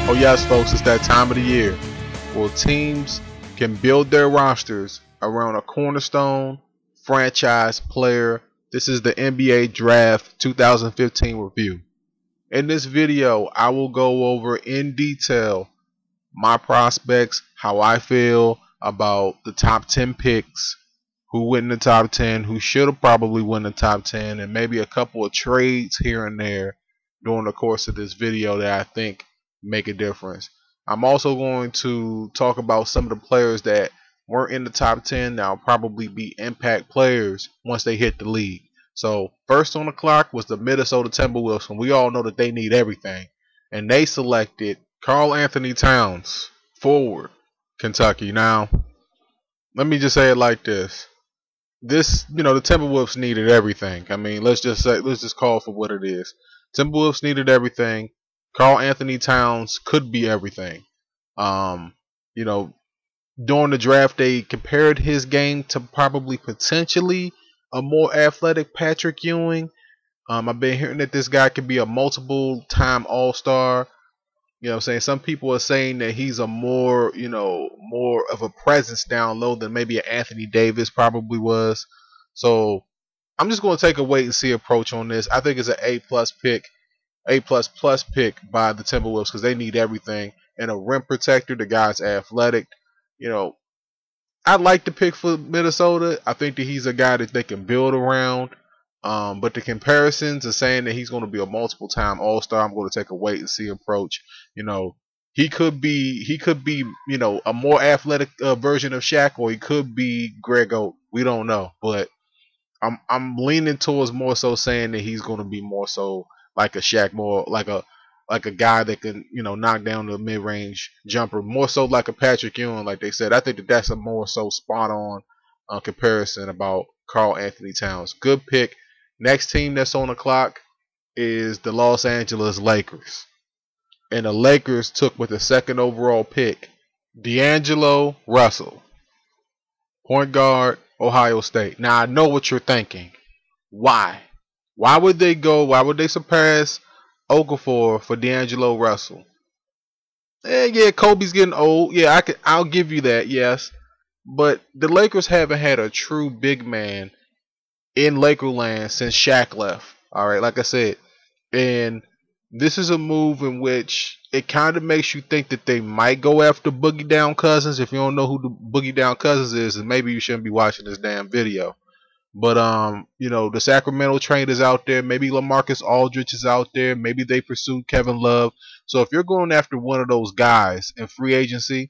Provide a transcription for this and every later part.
Oh yes, folks, it's that time of the year where teams can build their rosters around a cornerstone franchise player. This is the NBA Draft 2015 review. In this video, I will go over in detail my prospects, how I feel about the top 10 picks, who went in the top 10, who should have probably won the top 10, and maybe a couple of trades here and there during the course of this video that I think make a difference. I'm also going to talk about some of the players that weren't in the top 10 that will probably be impact players once they hit the league. So first on the clock was the Minnesota Timberwolves, and we all know that they need everything. And they selected Karl-Anthony Towns, forward, Kentucky. Now, let me just say it like this. The Timberwolves needed everything. I mean, let's just call for what it is. Timberwolves needed everything. Karl-Anthony Towns could be everything. During the draft, they compared his game to probably potentially a more athletic Patrick Ewing. I've been hearing that this guy could be a multiple-time All-Star. You know what I'm saying? Some people are saying that he's a more of a presence down low than maybe an Anthony Davis probably was. So I'm just going to take a wait and see approach on this. I think it's an A+ pick. A++ pick by the Timberwolves because they need everything. And a rim protector, the guy's athletic. I like the pick for Minnesota. I think that he's a guy that they can build around. But the comparisons are saying that he's going to be a multiple-time All-Star. I'm going to take a wait and see approach. He could be a more athletic version of Shaq, or he could be Greg Oak. We don't know, but I'm leaning towards more so saying that he's going to be more so like a Shaq, more like a guy that can knock down the mid-range jumper, more so like a Patrick Ewing, like they said. I think that that's a more so spot on comparison about Karl-Anthony Towns. Good pick. Next team that's on the clock is the Los Angeles Lakers, and the Lakers took with the second overall pick D'Angelo Russell, point guard, Ohio State. Now I know what you're thinking. Why? Why would they surpass Okafor for D'Angelo Russell? Yeah, Kobe's getting old. Yeah, I'll give you that, yes. But the Lakers haven't had a true big man in Lakerland since Shaq left. Alright, like I said. And this is a move in which it kind of makes you think that they might go after Boogie Down Cousins. If you don't know who the Boogie Down Cousins is, then maybe you shouldn't be watching this damn video. But the Sacramento trade is out there. Maybe LaMarcus Aldridge is out there. Maybe they pursued Kevin Love. So if you're going after one of those guys in free agency,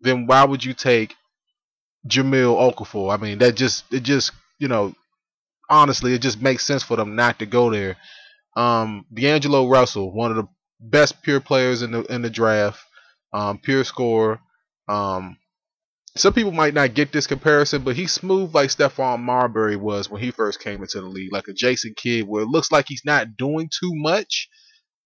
then why would you take Jahlil Okafor? I mean, honestly, it just makes sense for them not to go there. D'Angelo Russell, one of the best pure players in the draft, pure scorer. Some people might not get this comparison, but he's smooth like Stephon Marbury was when he first came into the league, like a Jason Kidd, where it looks like he's not doing too much,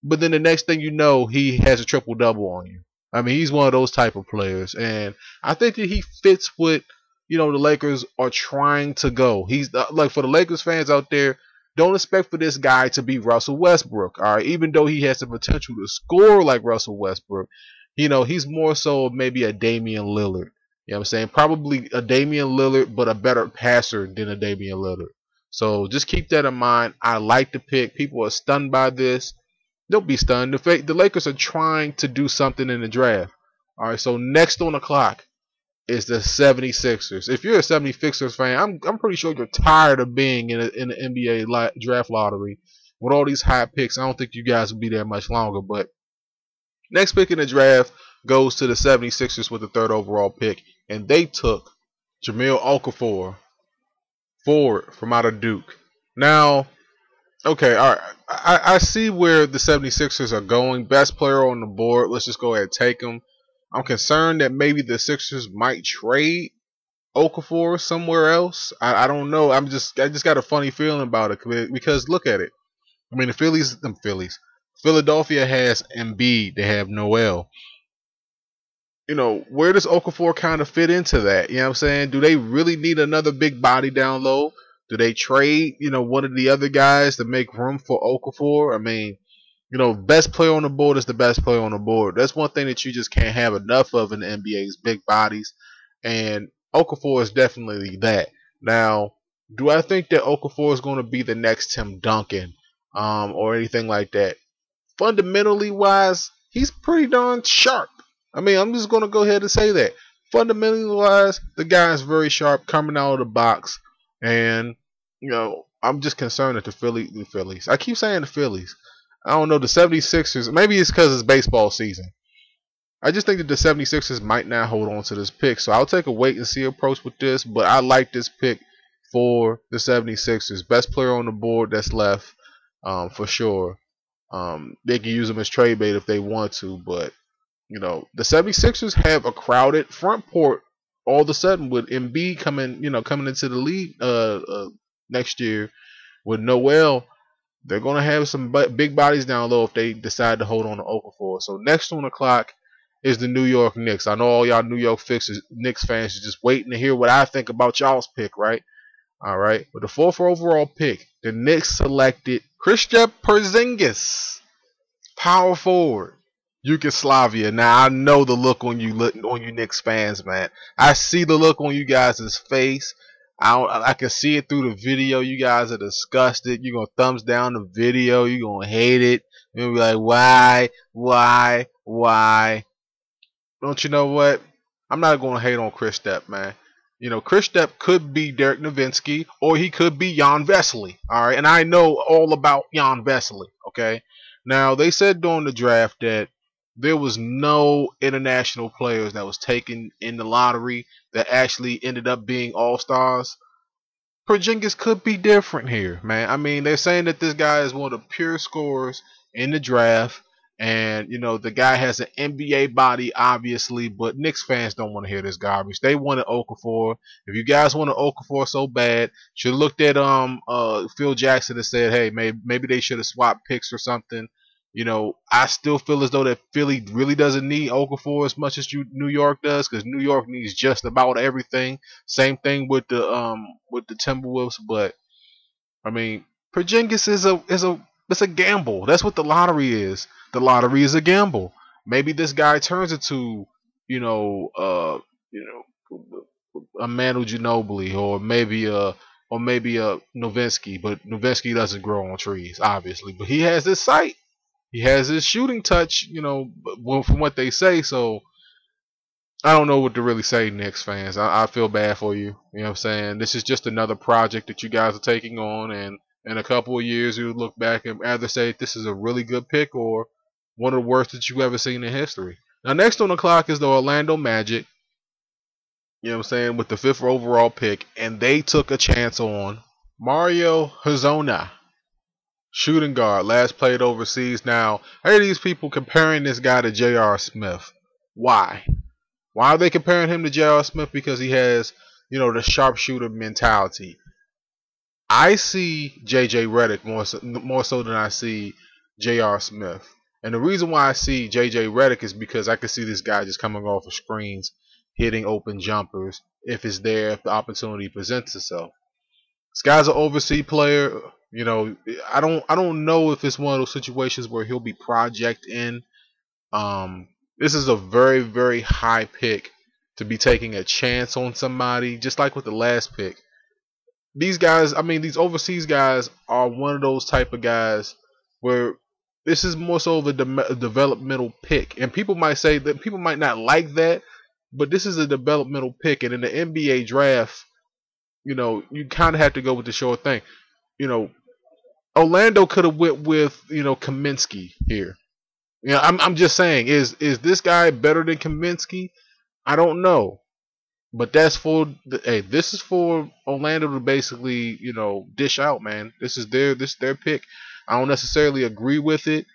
but then the next thing you know, he has a triple-double on you. I mean, he's one of those type of players, and I think that he fits what the Lakers are trying to go. He's like, for the Lakers fans out there, don't expect for this guy to be Russell Westbrook. All right, even though he has the potential to score like Russell Westbrook, he's more so maybe a Damian Lillard. You know what I'm saying? Probably a Damian Lillard, but a better passer than a Damian Lillard. So just keep that in mind. I like the pick. People are stunned by this. Don't be stunned. The Lakers are trying to do something in the draft. All right, so next on the clock is the 76ers. If you're a 76ers fan, I'm pretty sure you're tired of being in the NBA draft lottery with all these high picks. I don't think you guys will be there much longer. But next pick in the draft goes to the 76ers with the third overall pick, and they took Jahlil Okafor, forward from out of Duke. Now, okay, all right, I see where the 76ers are going. Best player on the board. Let's just go ahead and take him. I'm concerned that maybe the Sixers might trade Okafor somewhere else. I don't know. I just got a funny feeling about it because look at it. I mean, Philadelphia has Embiid. They have Noel. Where does Okafor kind of fit into that? You know what I'm saying? Do they really need another big body down low? Do they trade, one of the other guys to make room for Okafor? I mean, You know, best player on the board is the best player on the board. That's one thing that you just can't have enough of in the NBA is big bodies, and Okafor is definitely that. Now, do I think that Okafor is going to be the next Tim Duncan, or anything like that? Fundamentally wise, he's pretty darn sharp. I mean, I'm just going to go ahead and say that. Fundamentally wise, the guy is very sharp coming out of the box, and you know, I'm just concerned that the Phillies. I keep saying the Phillies. I don't know, the 76ers, maybe it's because it's baseball season. I just think that the 76ers might not hold on to this pick. So I'll take a wait and see approach with this. But I like this pick for the 76ers. Best player on the board that's left, for sure. They can use him as trade bait if they want to. But, you know, the 76ers have a crowded front court all of a sudden with Embiid coming into the league next year with Noel. They're going to have some big bodies down low if they decide to hold on to Okafor. So next on the clock is the New York Knicks. I know all y'all New York Knicks fans are just waiting to hear what I think about y'all's pick, right? All right. With the fourth overall pick, the Knicks selected Kristaps Porzingis, power forward, Yugoslavia. Now I know the look on you Knicks fans, man. I see the look on you guys' face. I can see it through the video. You guys are disgusted. You're gonna thumbs down the video. You're gonna hate it. You're gonna be like, why? Don't you know what? I'm not gonna hate on Kristaps, man. You know, Kristaps could be Derek Nowitzki or he could be Jan Vesely. All right, and I know all about Jan Vesely. Okay, now they said during the draft that there was no international players that was taken in the lottery that actually ended up being all-stars. Porzingis could be different here, man. I mean, they're saying that this guy is one of the pure scorers in the draft, and you know the guy has an NBA body, obviously. But Knicks fans don't want to hear this garbage. They wanted Okafor. If you guys wanted Okafor so bad, should have looked at Phil Jackson and said, hey, maybe they should have swapped picks or something. You know, I still feel as though that Philly really doesn't need Okafor as much as New York does, because New York needs just about everything. Same thing with the Timberwolves, but I mean, Porzingis it's a gamble. That's what the lottery is. The lottery is a gamble. Maybe this guy turns into a Manu Ginobili or maybe a Nowitzki, but Nowitzki doesn't grow on trees, obviously. But he has this sight. He has his shooting touch, you know, from what they say. So I don't know what to really say, Knicks fans. I feel bad for you. You know what I'm saying? This is just another project that you guys are taking on, and in a couple of years you'll look back and either say this is a really good pick or one of the worst that you've ever seen in history. Now next on the clock is the Orlando Magic. You know what I'm saying? With the 5th overall pick, and they took a chance on Mario Hezonja. Shooting guard, last played overseas. Now, I hear these people comparing this guy to J.R. Smith. Why? Why are they comparing him to J.R. Smith? Because he has, you know, the sharpshooter mentality. I see J.J. Redick more so than I see J.R. Smith. And the reason why I see J.J. Redick is because I can see this guy just coming off of screens, hitting open jumpers, if it's there, if the opportunity presents itself. This guy's an overseas player. You know, I don't know if it's one of those situations where he'll be project in. This is a very, very high pick to be taking a chance on somebody, just like with the last pick. These guys, I mean, these overseas guys are one of those type of guys where this is more so of a developmental pick. And people might say that people might not like that, but this is a developmental pick. And in the NBA draft, you know, you kind of have to go with the sure thing. You know, Orlando could have went with, you know, Kaminsky here. You know, I'm just saying, is this guy better than Kaminsky? I don't know, but that's for this is for Orlando to basically, you know, dish out, man. This is their pick. I don't necessarily agree with it.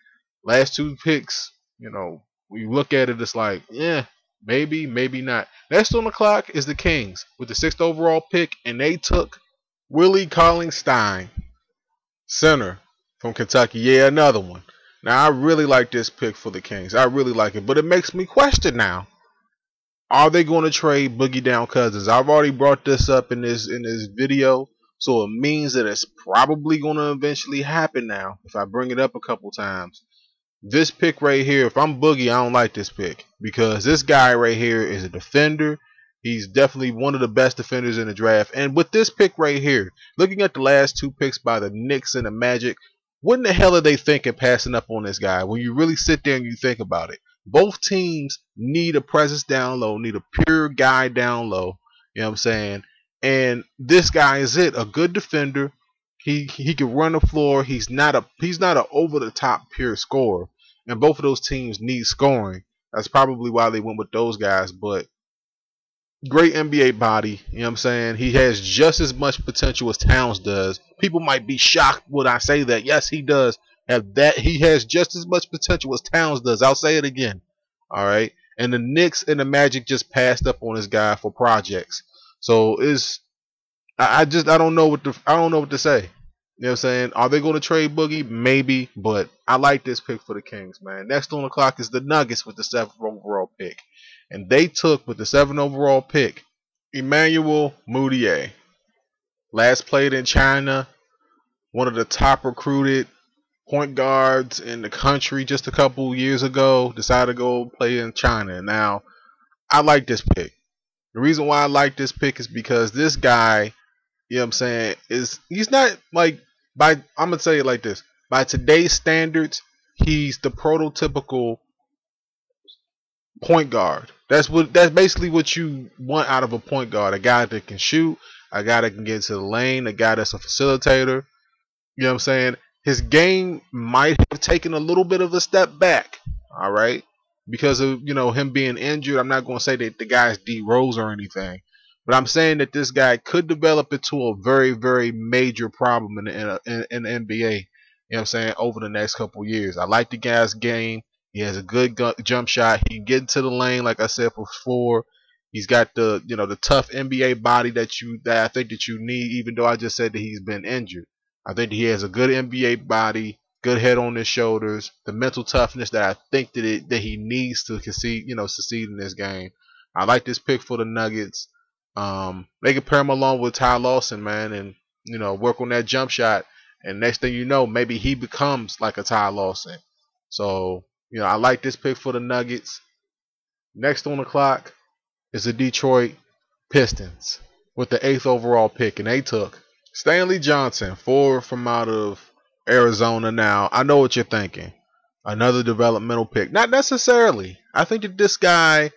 Last 2 picks, you know, when you look at it, it's like, yeah, maybe not. Next on the clock is the Kings with the 6th overall pick, and they took Willie Cauley-Stein, center from Kentucky. Yeah, another one. Now, I really like this pick for the Kings. I really like it. But it makes me question now. Are they going to trade Boogie Down Cousins? I've already brought this up in this video. So it means that it's probably going to eventually happen now if I bring it up a couple times. This pick right here, if I'm Boogie, I don't like this pick because this guy right here is a defender. He's definitely one of the best defenders in the draft. And with this pick right here, looking at the last two picks by the Knicks and the Magic, what in the hell are they thinking passing up on this guy when you really sit there and you think about it? Both teams need a presence down low, need a pure guy down low. You know what I'm saying? And this guy is it, a good defender. He can run the floor. He's not a over the top pure scorer. And both of those teams need scoring. That's probably why they went with those guys. But great NBA body. You know what I'm saying? He has just as much potential as Towns does. People might be shocked when I say that. Yes, he does have that. He has just as much potential as Towns does. I'll say it again. All right. And the Knicks and the Magic just passed up on this guy for projects. So I don't know what to say. You know what I'm saying? Are they going to trade Boogie? Maybe, but I like this pick for the Kings, man. Next on the clock is the Nuggets with the 7th overall pick. And they took, with the 7th overall pick, Emmanuel Mudiay. Last played in China, one of the top recruited point guards in the country just a couple years ago, decided to go play in China. Now, I like this pick. The reason why I like this pick is because this guy, you know what I'm saying, he's not like, I'm gonna say it like this. By today's standards, he's the prototypical point guard. That's basically what you want out of a point guard. A guy that can shoot, a guy that can get into the lane, a guy that's a facilitator. You know what I'm saying? His game might have taken a little bit of a step back, all right? Because of, him being injured. I'm not going to say that the guy's D Rose or anything. But I'm saying that this guy could develop into a very, very major problem in the NBA. You know what I'm saying? Over the next couple of years. I like the guy's game. He has a good jump shot. He can get into the lane, like I said before. He's got the tough NBA body that I think that you need. Even though I just said that he's been injured, I think that he has a good NBA body, good head on his shoulders, the mental toughness that I think that he needs to succeed in this game. I like this pick for the Nuggets. They can pair him along with Ty Lawson, man, and work on that jump shot. And next thing you know, maybe he becomes like a Ty Lawson. So I like this pick for the Nuggets. Next on the clock is the Detroit Pistons with the 8th overall pick, and they took Stanley Johnson, forward from out of Arizona. Now I know what you're thinking. Another developmental pick. Not necessarily. I think that this guy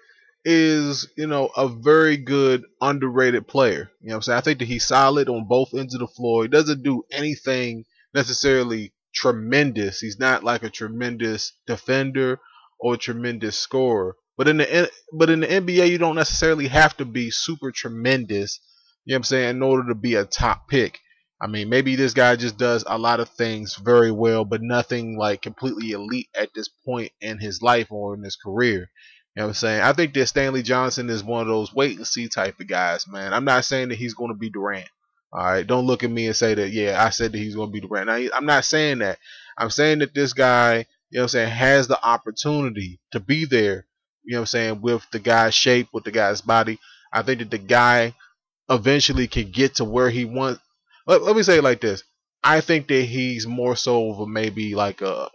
is, a very good underrated player. You know what I'm saying? I think that he's solid on both ends of the floor. He doesn't do anything necessarily tremendous. He's not like a tremendous defender or a tremendous scorer. But in the NBA, you don't necessarily have to be super tremendous, you know what I'm saying, in order to be a top pick. I mean, maybe this guy just does a lot of things very well, but nothing like completely elite at this point in his life or in his career. You know what I'm saying? I think that Stanley Johnson is one of those wait and see type of guys, man. I'm not saying that he's going to be Durant. All right, don't look at me and say that, yeah, I said that he's going to be Durant. Now, I'm not saying that. I'm saying that this guy, you know what I'm saying, has the opportunity to be there, you know what I'm saying, with the guy's shape, with the guy's body. I think that the guy eventually can get to where he wants. Let me say it like this. I think that he's more so of maybe like a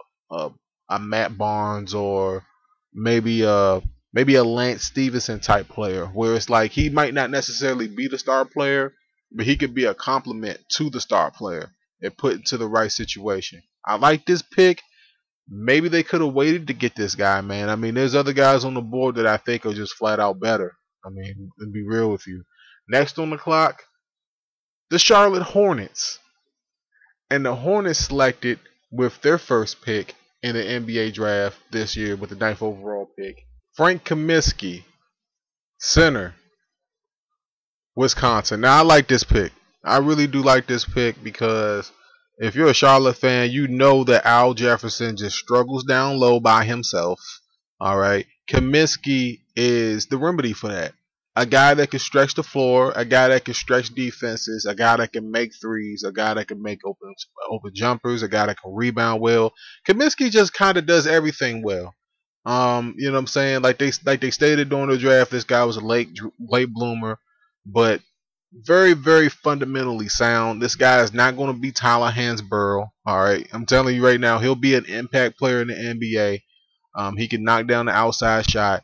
Matt Barnes or maybe a Lance Stevenson type player, where it's like he might not necessarily be the star player, but he could be a complement to the star player and put into the right situation. I like this pick. Maybe they could have waited to get this guy, man. I mean, there's other guys on the board that I think are just flat out better. I mean, to be real with you. Next on the clock, the Charlotte Hornets. And the Hornets selected with their first pick in the NBA draft this year with the 9th overall pick, Frank Kaminsky, center, Wisconsin. Now, I like this pick. I really do like this pick because if you're a Charlotte fan, you know that Al Jefferson just struggles down low by himself. All right. Kaminsky is the remedy for that. A guy that can stretch the floor, a guy that can stretch defenses, a guy that can make threes, a guy that can make open jumpers, a guy that can rebound well. Kaminsky just kind of does everything well. You know what I'm saying? Like they stated during the draft, this guy was a late bloomer, but very, very fundamentally sound. This guy is not going to be Tyler Hansborough. All right, I'm telling you right now, he'll be an impact player in the NBA. He can knock down the outside shot,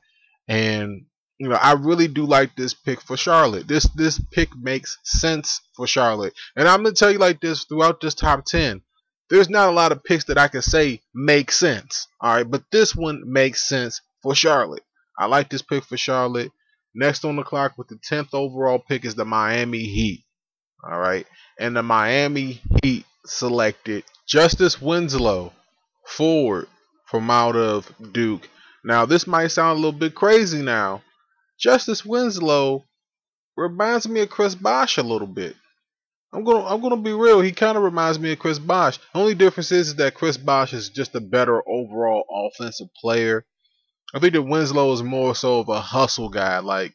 and I really do like this pick for Charlotte. This pick makes sense for Charlotte, and I'm gonna tell you like this: throughout this top 10, there's not a lot of picks that I can say make sense. All right, but this one makes sense for Charlotte. I like this pick for Charlotte. Next on the clock with the 10th overall pick is the Miami Heat. All right, and the Miami Heat selected Justice Winslow, forward from out of Duke. Now this might sound a little bit crazy now. Justice Winslow reminds me of Chris Bosh a little bit. I'm gonna be real. He kind of reminds me of Chris Bosh. The only difference is that Chris Bosh is just a better overall offensive player. I think that Winslow is more so of a hustle guy, like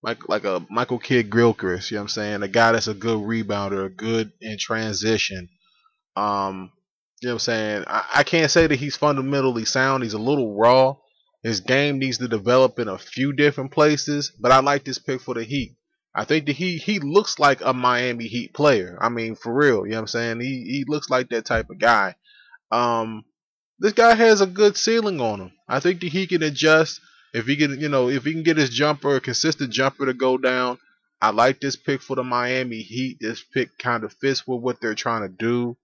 like a Michael Kidd Gilchrist. You know what I'm saying? A guy that's a good rebounder, good in transition. You know what I'm saying? I can't say that he's fundamentally sound. He's a little raw. His game needs to develop in a few different places, but I like this pick for the Heat. I think that he looks like a Miami Heat player. I mean, for real, you know what I'm saying? He looks like that type of guy. This guy has a good ceiling on him. I think that he can adjust if he can, if he can get his jumper, a consistent jumper to go down. I like this pick for the Miami Heat. This pick kind of fits with what they're trying to do.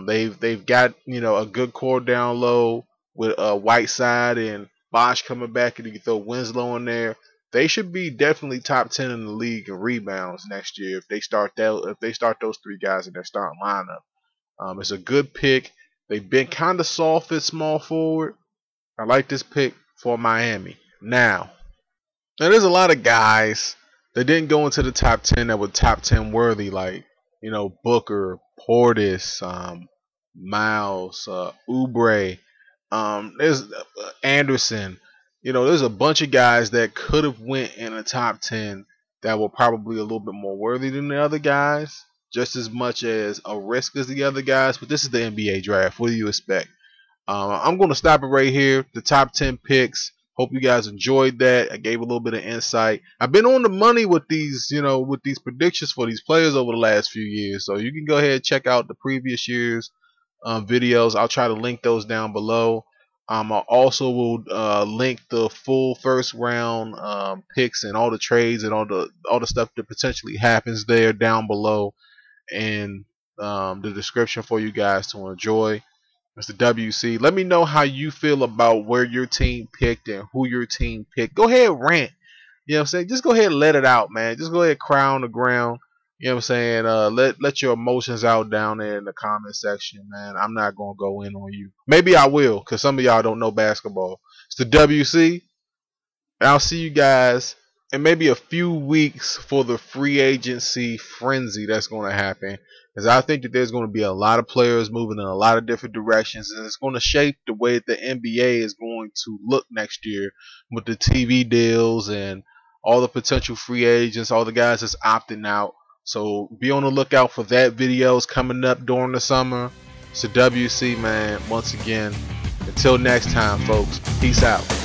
They've got a good core down low with Whiteside and Bosh coming back, and you can throw Winslow in there. They should be definitely top 10 in the league in rebounds next year if they start those three guys in their starting lineup. It's a good pick. They've been kind of soft at small forward. I like this pick for Miami. Now there's a lot of guys that didn't go into the top 10 that were top 10 worthy, like Booker, Portis, Miles, Oubre. There's Anderson. There's a bunch of guys that could have went in the top 10 that were probably a little bit more worthy than the other guys, just as much as a risk as the other guys. But this is the NBA draft. What do you expect? I'm going to stop it right here. The top 10 picks. Hope you guys enjoyed that. I gave a little bit of insight. I've been on the money with these, with these predictions for these players over the last few years. So you can go ahead and check out the previous year's videos. I'll try to link those down below. I also will link the full first round picks and all the trades and all the stuff that potentially happens there down below in the description for you guys to enjoy. Mr. WC, let me know how you feel about where your team picked and who your team picked. Go ahead and rant. You know what I'm saying? Just go ahead and let it out, man. Just go ahead and cry on the ground. You know what I'm saying? Let your emotions out down there in the comment section, man. I'm not going to go in on you. Maybe I will, because some of y'all don't know basketball. It's the WC. And I'll see you guys in maybe a few weeks for the free agency frenzy that's going to happen. Because I think that there's going to be a lot of players moving in a lot of different directions, and it's going to shape the way the NBA is going to look next year with the TV deals and all the potential free agents, all the guys that's opting out. So be on the lookout for that videos coming up during the summer. It's the WC, man. Once again, until next time, folks. Peace out.